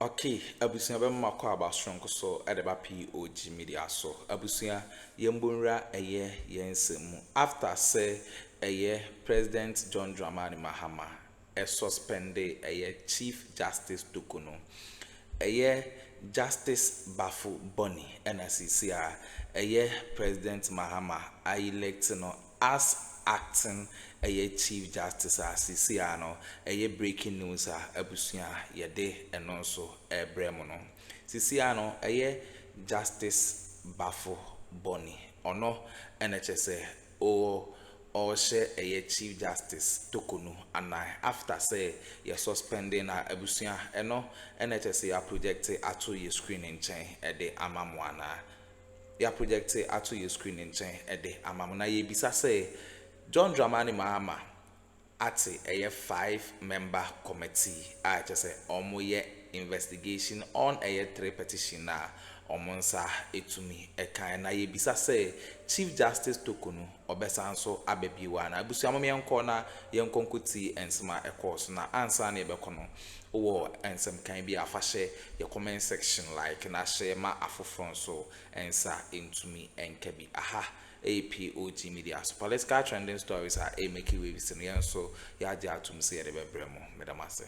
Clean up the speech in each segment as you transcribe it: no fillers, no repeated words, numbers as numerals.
Okay, abusia be makọ abasronko so edeba POG Media so abusia yembonra eye yensemu after say President John Dramani Mahama suspended Chief Justice Dokuno Justice Bafoe Boni NSCA President Mahama elect no as acting Chief Justice CCA no breaking news abusia yede eno so bremo no CCA no Justice Bafoe Boni ono NHS or share Chief Justice Tokunu and after say you're suspending abusia eno NHS projected at 2 year screening chain at the amamwana ya projected at 2 year screening chain at the amamuna ye bisa say John Dramani Mahama at a 5-member committee just a investigation on a 3 petition omonsa etumi ekan na ye bisa say Chief Justice Tokunu obesanso abebiwa na abusu amame yanko na yankonkuti ensema course na ansa na ebekono wo ensem kan bi afahye your comment section like na share ma afofron so ensa entumi enkabi aha POG Media so political trending stories are making waves in so ya dia tum say the bebremo medamase.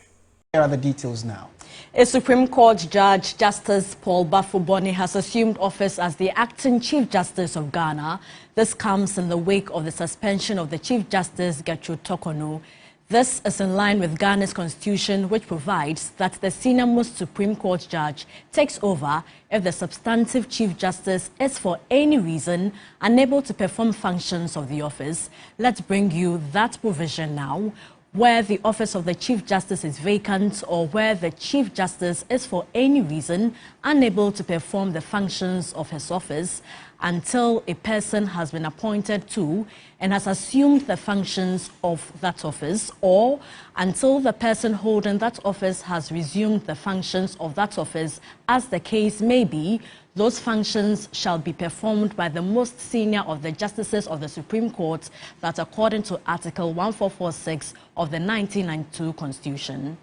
Here are the details now. A Supreme Court Judge, Justice Paul Bafoe Boni, has assumed office as the acting Chief Justice of Ghana. This comes in the wake of the suspension of the Chief Justice, Gertrude Torkornoo. This is in line with Ghana's constitution, which provides that the senior-most Supreme Court judge takes over if the substantive Chief Justice is for any reason unable to perform functions of the office. Let's bring you that provision now. Where the office of the Chief Justice is vacant or where the Chief Justice is for any reason unable to perform the functions of his office until a person has been appointed to and has assumed the functions of that office, or until the person holding that office has resumed the functions of that office, as the case may be, those functions shall be performed by the most senior of the justices of the Supreme Court, that according to Article 1446 of the 1992 Constitution.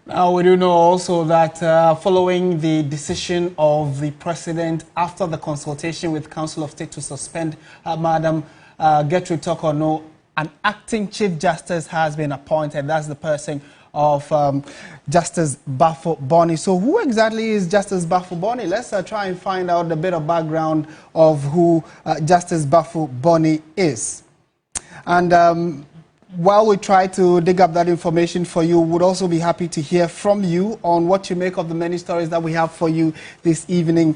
Now, we do know also that following the decision of the President after the consultation with Council of State to suspend Madam Gertrude Torkornoo, an acting Chief Justice has been appointed. That's the person of Justice Bafoe Boni. So who exactly is Justice Bafoe Boni? Let's try and find out a bit of background of who Justice Bafoe Boni is. And while we try to dig up that information for you, we'd also be happy to hear from you on what you make of the many stories that we have for you this evening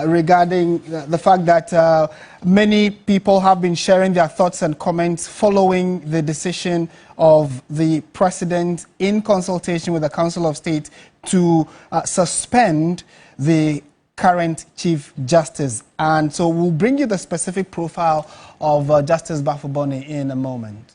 regarding the fact that many people have been sharing their thoughts and comments following the decision of the President in consultation with the Council of State to suspend the current Chief Justice. And so we'll bring you the specific profile of Justice Bafoe Boni in a moment.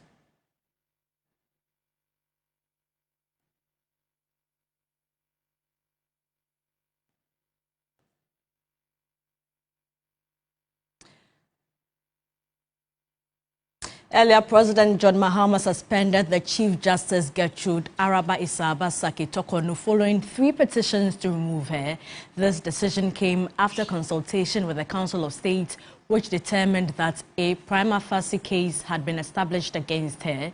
Earlier, President John Mahama suspended the Chief Justice Gertrude Saki Torkornoo following 3 petitions to remove her. This decision came after consultation with the Council of State, which determined that a prima facie case had been established against her.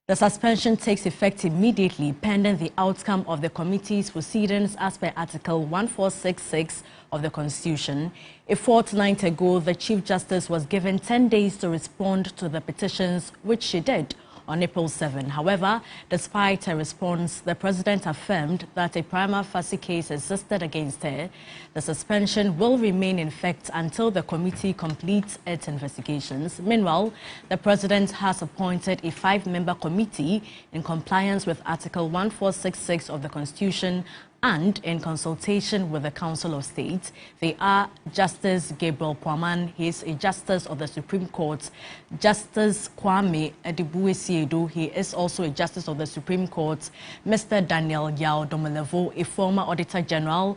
The suspension takes effect immediately pending the outcome of the committee's proceedings as per Article 1466 of the Constitution. A fortnight ago, the Chief Justice was given 10 days to respond to the petitions, which she did on April 7. However, despite her response, the President affirmed that a prima facie case existed against her. The suspension will remain in effect until the committee completes its investigations. Meanwhile, the President has appointed a 5-member committee in compliance with Article 1466 of the Constitution and in consultation with the Council of State. They are Justice Gabriel Pwaman, he is a Justice of the Supreme Court; Justice Kwame Adibuesiedu, he is also a Justice of the Supreme Court; Mr. Daniel Yao Domelevo, a former Auditor General;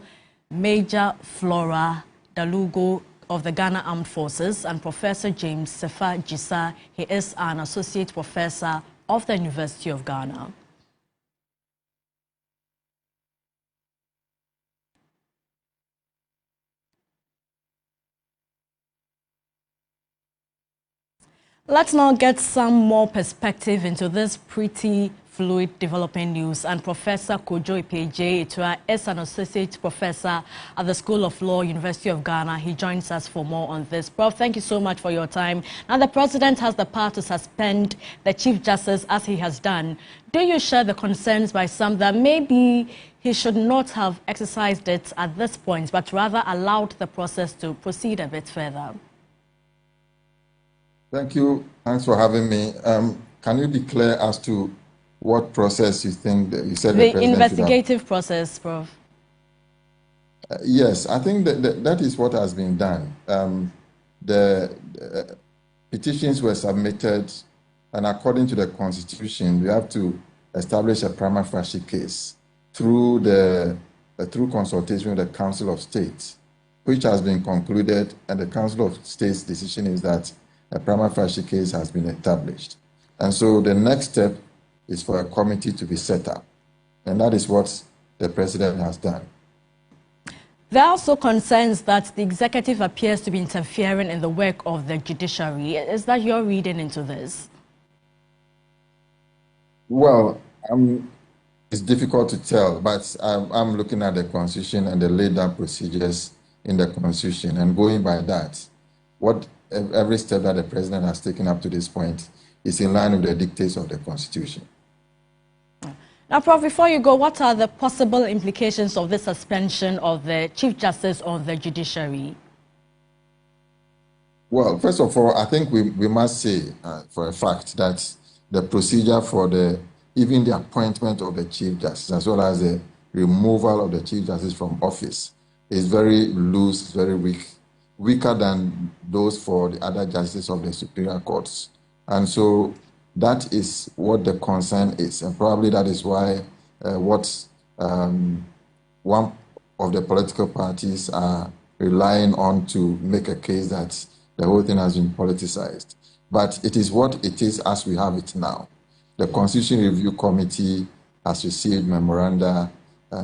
Major Flora Dalugo of the Ghana Armed Forces, and Professor James Sefa Jisa. He is an associate professor of the University of Ghana. Let's now get some more perspective into this pretty fluid developing news. And Professor Kojo Itah is an associate professor at the School of Law, University of Ghana. He joins us for more on this. Prof, thank you so much for your time. Now, the president has the power to suspend the Chief Justice as he has done. Do you share the concerns by some that maybe he should not have exercised it at this point, but rather allowed the process to proceed a bit further? Thank you. Thanks for having me. Can you declare as to what process you think that you said the president investigative process, Prof? Yes, I think that is what has been done. The petitions were submitted, and according to the Constitution, we have to establish a prima facie case through consultation with the Council of State, which has been concluded, and the Council of State's decision is that a prima facie case has been established. And so the next step is for a committee to be set up. And that is what the president has done. There are also concerns that the executive appears to be interfering in the work of the judiciary. Is that your reading into this? Well, it's difficult to tell, but I'm looking at the Constitution and the laid down procedures in the Constitution, and going by that, every step that the president has taken up to this point is in line with the dictates of the Constitution. Now, Prof, before you go, what are the possible implications of the suspension of the Chief Justice on the judiciary? Well, first of all, I think we must say for a fact that the procedure for even the appointment of the Chief Justice, as well as the removal of the Chief Justice from office, is very loose, very weak. Weaker than those for the other justices of the superior courts. And so that is what the concern is. And probably that is why one of the political parties are relying on to make a case that the whole thing has been politicized. But it is what it is as we have it now. The Constitution Review Committee has received memoranda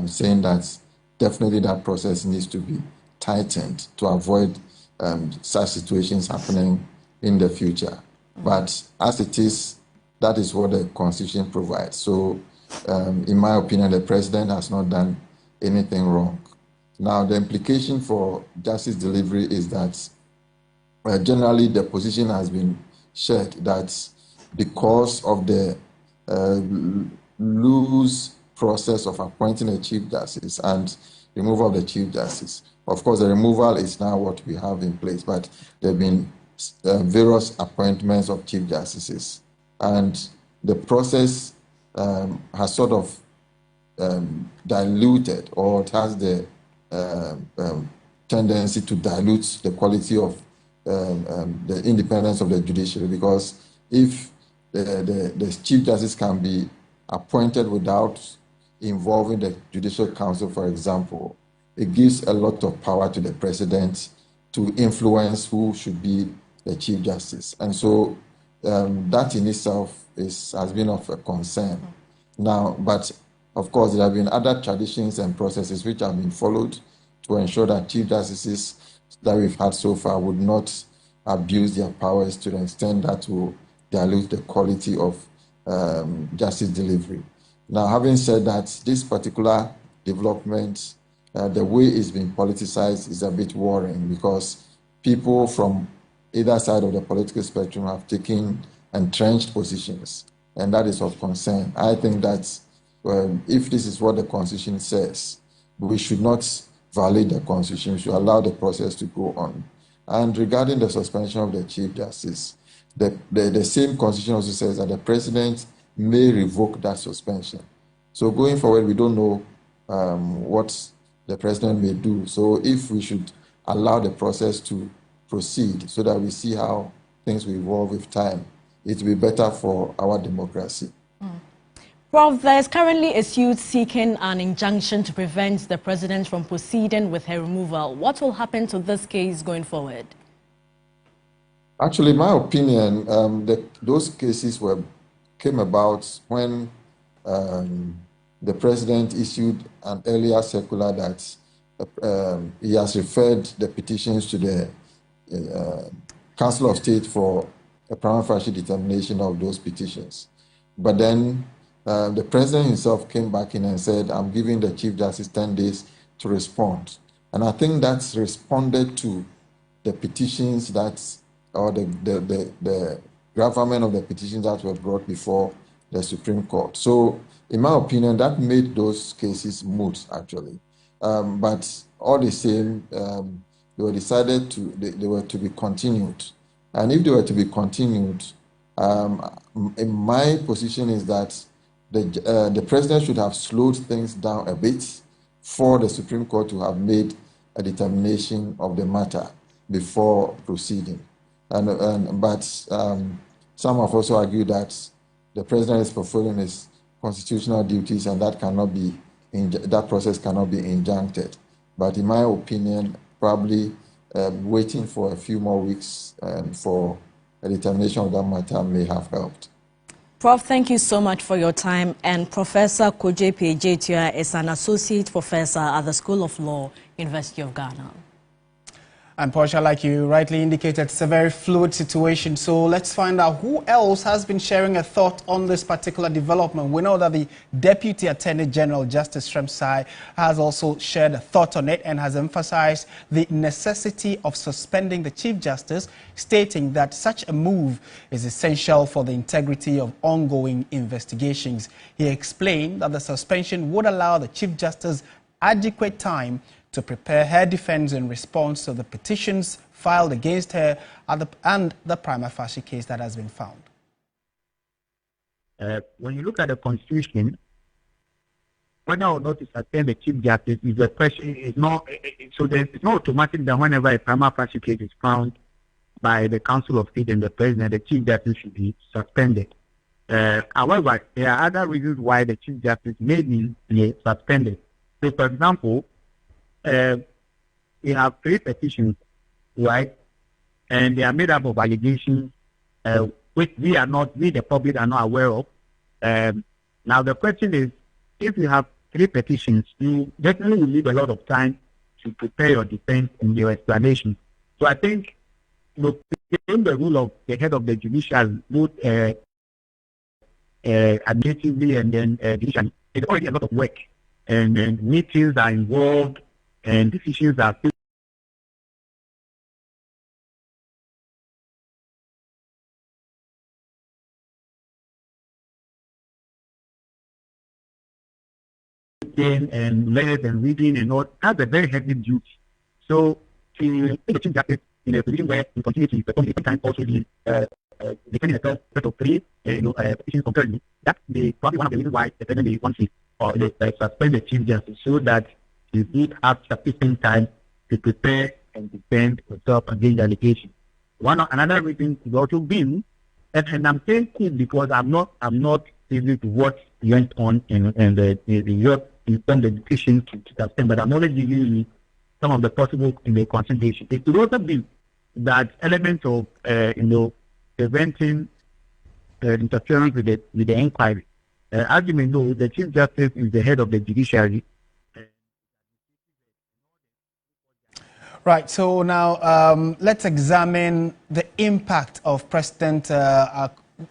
saying that definitely that process needs to be tightened to avoid such situations happening in the future. But as it is, that is what the Constitution provides. So, in my opinion, the president has not done anything wrong. Now, the implication for justice delivery is that generally the position has been shared that because of the loose process of appointing a Chief Justice and removal of the Chief Justice. Of course, the removal is now what we have in place, but there have been various appointments of Chief Justices. And the process has sort of diluted, or it has the tendency to dilute the quality of the independence of the judiciary, because if the Chief Justice can be appointed without involving the Judicial Council, for example, it gives a lot of power to the president to influence who should be the Chief Justice. And so that in itself has been of a concern. Now, but of course, there have been other traditions and processes which have been followed to ensure that Chief Justices that we've had so far would not abuse their powers to the extent that will dilute the quality of justice delivery. Now, having said that, this particular development, the way it's been politicized is a bit worrying, because people from either side of the political spectrum have taken entrenched positions, and that is of concern. I think that if this is what the Constitution says, we should not violate the Constitution. We should allow the process to go on. And regarding the suspension of the Chief Justice, the same Constitution also says that the president may revoke that suspension. So going forward, we don't know what the president may do. So if we should allow the process to proceed so that we see how things will evolve with time, it will be better for our democracy. Prof, there is currently a suit seeking an injunction to prevent the president from proceeding with her removal. What will happen to this case going forward? Actually, in my opinion, those cases came about when the president issued an earlier circular that he has referred the petitions to the Council of State for a prima facie determination of those petitions. But then the president himself came back in and said, I'm giving the Chief Justice 10 days to respond. And I think that's responded to the petitions or the gravamen of the petitions that were brought before the Supreme Court. So, in my opinion, that made those cases moot, actually. But all the same, they were decided they were to be continued. And if they were to be continued, in my position is that the president should have slowed things down a bit for the Supreme Court to have made a determination of the matter before proceeding. But some have also argued that the president is fulfilling his constitutional duties, and that process cannot be injuncted. But in my opinion, probably waiting for a few more weeks for a determination of that matter may have helped. Prof, thank you so much for your time. And Professor Kojo Itah is an associate professor at the School of Law, University of Ghana. And Portia, like you rightly indicated, it's a very fluid situation. So let's find out who else has been sharing a thought on this particular development. We know that the Deputy Attorney General, Justice Shremsai, has also shared a thought on it and has emphasized the necessity of suspending the Chief Justice, stating that such a move is essential for the integrity of ongoing investigations. He explained that the suspension would allow the Chief Justice adequate time to prepare her defense in response to the petitions filed against her and the prima facie case that has been found. When you look at the Constitution, whether or not to suspend the Chief Justice is a question. It's not automatic that whenever a prima facie case is found by the Council of State and the President, the Chief Justice should be suspended. However, there are other reasons why the Chief Justice may be suspended. So, for example, we have 3 petitions, right? And they are made up of allegations which we, the public, are not aware of. Now, the question is, if you have 3 petitions, you definitely will need a lot of time to prepare your defense and your explanation. So I think, in the rule of the head of the judiciary, both administratively and then judicially, it's already a lot of work. And meetings are involved, and decisions are taken and read and reading and all. That's a very heavy duty. So to take the Chief Justice in a position where we continue to perform the time also the defending the set of 3 petitions concurrently, that's probably one of the reasons why the President wants to suspend the Chief Justice, so that you need have sufficient time to prepare and defend yourself against the allegation. Another reason is also been, and I'm saying cool because I'm not able to what went on in the Europe in terms of the petition to suspend, but I'm only giving you some of the possible in the consultation. It could also be that element of preventing interference with the inquiry. As you may know, the Chief Justice is the head of the judiciary. Right, so now let's examine the impact of President John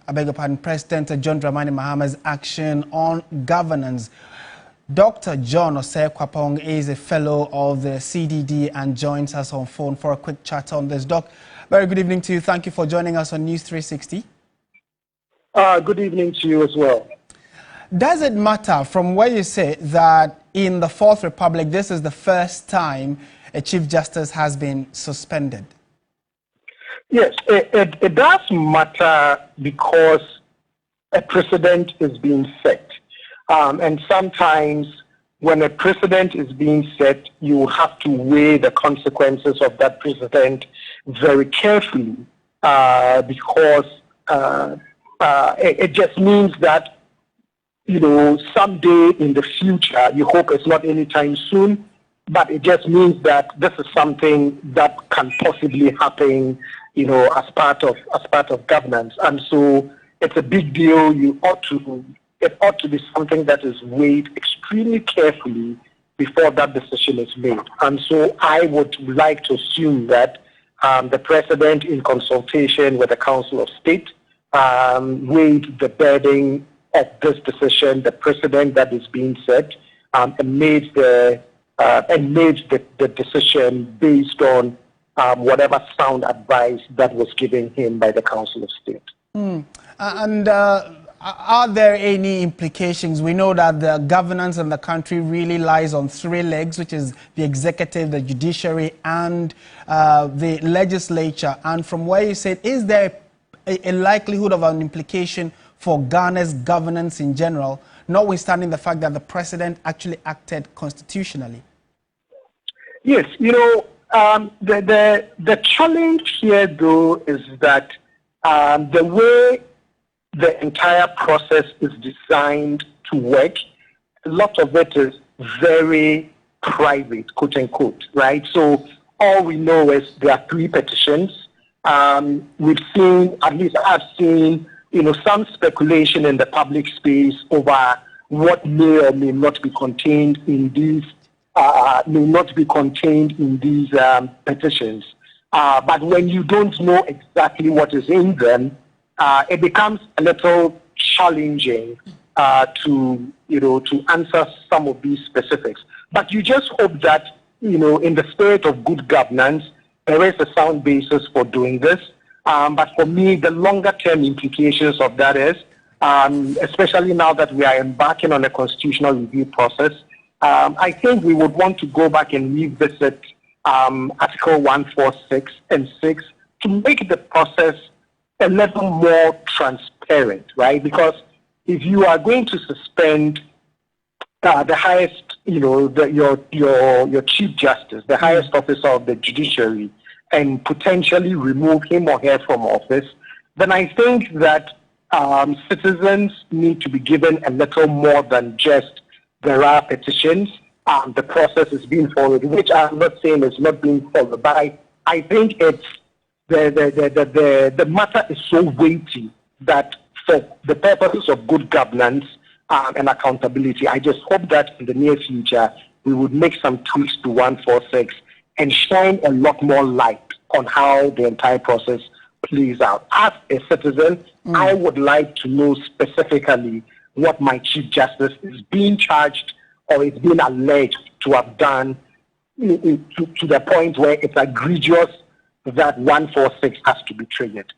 Dramani Mahama's action on governance. Dr. John Owapong is a fellow of the CDD and joins us on phone for a quick chat on this. Doc, very good evening to you. Thank you for joining us on News 360. Good evening to you as well. Does it matter from where you say that in the Fourth Republic, this is the first time a Chief Justice has been suspended? Yes, it does matter because a precedent is being set. And sometimes when a precedent is being set, you have to weigh the consequences of that precedent very carefully because it just means that someday in the future, you hope it's not anytime soon, but it just means that this is something that can possibly happen, as part of governance. And so it's a big deal. It ought to be something that is weighed extremely carefully before that decision is made. And so I would like to assume that the president, in consultation with the Council of State, weighed the burden of this decision, the precedent that is being set, and made the decision based on whatever sound advice that was given him by the Council of State. And are there any implications? We know that the governance in the country really lies on three legs, which is the executive, the judiciary, and the legislature. And from where you said, is there a likelihood of an implication for Ghana's governance in general, notwithstanding the fact that the president actually acted constitutionally? Yes, the challenge here, though, is that the way the entire process is designed to work, a lot of it is very private, quote unquote, right? So all we know is there are three petitions. We've seen, at least I've seen, some speculation in the public space over what may or may not be contained in these petitions. But when you don't know exactly what is in them, it becomes a little challenging to answer some of these specifics. But you just hope that, in the spirit of good governance, there is a sound basis for doing this. But for me, the longer-term implications of that is, especially now that we are embarking on a constitutional review process, I think we would want to go back and revisit Article 146 and 6 to make the process a little more transparent, right? Because if you are going to suspend the highest, your Chief Justice, the highest officer of the judiciary, and potentially remove him or her from office, then I think that citizens need to be given a little more than just there are petitions. The process is being followed, which I'm not saying is not being followed, but I think it's the matter is so weighty that for the purposes of good governance and accountability, I just hope that in the near future we would make some tweaks to 146 and shine a lot more light on how the entire process plays out. As a citizen, I would like to know specifically what my Chief Justice is being charged or is being alleged to have done to the point where it's egregious that 146 has to be triggered.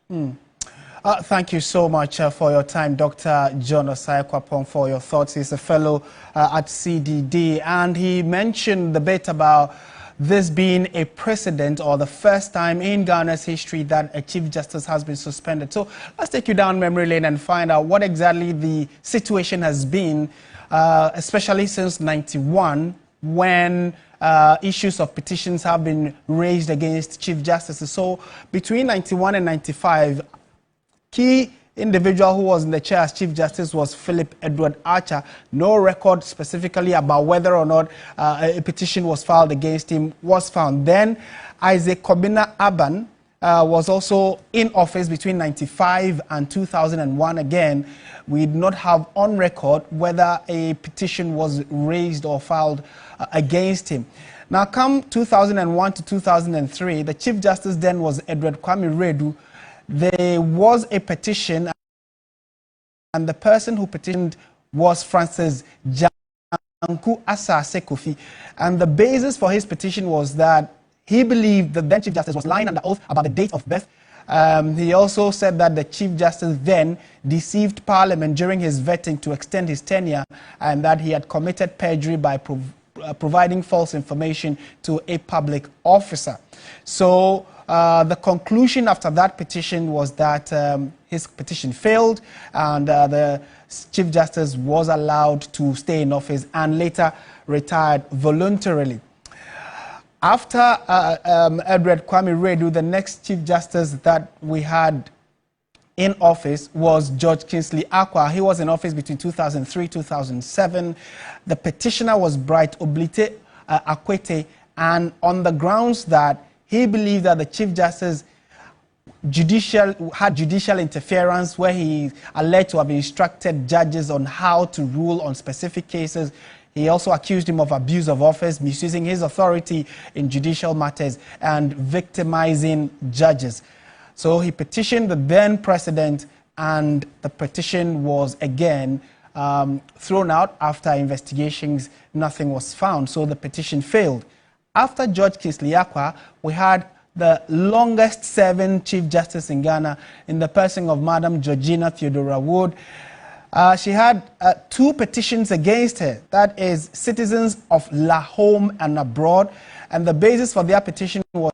Thank you so much for your time, Dr. John Owapong, for your thoughts. He's a fellow at CDD, and he mentioned the bit about this being a precedent or the first time in Ghana's history that a Chief Justice has been suspended. So let's take you down memory lane and find out what exactly the situation has been, especially since 91, when issues of petitions have been raised against Chief Justices. So between 91 and 95, key individual who was in the chair as Chief Justice was Philip Edward Archer. No record specifically about whether or not a petition was filed against him was found. Then Isaac Kobina Aban was also in office between 95 and 2001. Again, we did not have on record whether a petition was raised or filed against him. Now, come 2001 to 2003, the Chief Justice then was Edward Kwame Redu. There was a petition, and the person who petitioned was Francis Janku Asase Kofi. And the basis for his petition was that he believed the then Chief Justice was lying under oath about the date of birth. He also said that the Chief Justice then deceived Parliament during his vetting to extend his tenure, and that he had committed perjury by providing false information to a public officer. So the conclusion after that petition was that his petition failed, and the Chief Justice was allowed to stay in office and later retired voluntarily. After Edward Kwame Redu, the next Chief Justice that we had in office was George Kingsley Acquah. He was in office between 2003 2007. The petitioner was Bright Oblite Akwete, and on the grounds that he believed that the Chief Justice had judicial interference, where he alleged to have instructed judges on how to rule on specific cases. He also accused him of abuse of office, misusing his authority in judicial matters, and victimizing judges. So he petitioned the then president, and the petition was again thrown out after investigations. Nothing was found, so the petition failed. After George Kingsley Acquah, we had the longest serving Chief Justice in Ghana in the person of Madam Georgina Theodora Wood. She had 2 petitions against her, that is citizens of La Home and abroad, and the basis for their petition was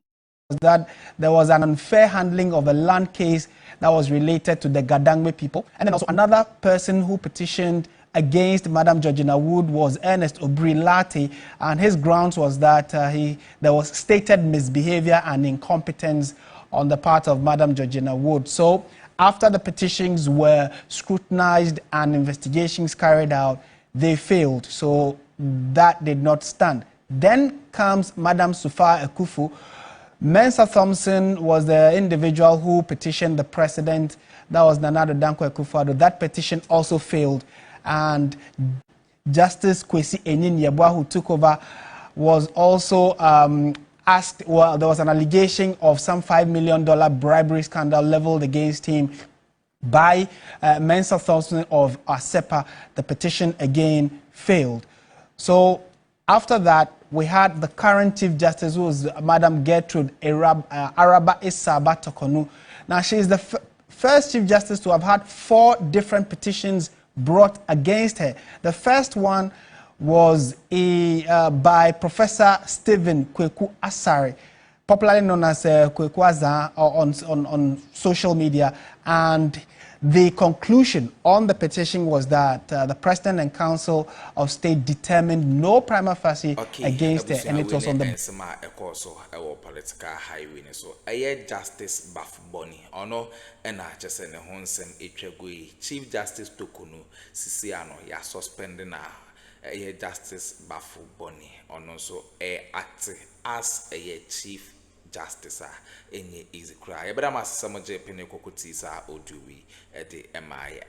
that there was an unfair handling of a land case that was related to the Gadangme people. And then also another person who petitioned against Madam Georgina Wood was Ernest Obri-Lati, and his grounds was that there was stated misbehavior and incompetence on the part of Madam Georgina Wood. So after the petitions were scrutinized and investigations carried out, they failed. So that did not stand. Then comes Madam Sufa Akuffo. Mensa Thompson was the individual who petitioned the president. That was Nana Addo Dankwa Akufo-Addo. That petition also failed. And Justice Kwesi Enin-Yeboah, who took over, was also asked, well, there was an allegation of some $5 million bribery scandal leveled against him by Mensa Thompson of ASEPA. The petition again failed. So after that, we had the current Chief Justice, who was Madam Gertrude Araba Isaba Tokonu. Now, she is the first Chief Justice to have had 4 different petitions brought against her. The first one was by Professor Stephen Kweku Asare, popularly known as Kweku Aza on social media, and the conclusion on the petition was that the President and Council of State determined no prima facie against her, and it was on the political highway. So Justice Bafoe ono ena chese ne honsem etwagui Chief Justice Tokunu Sisiano ya suspend na Justice Bafoe ono so act as a Chief Justice enye easy cry. But I'm some Japan kokuti sa oduwi the MI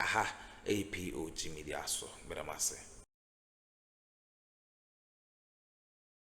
POG Media so but I'm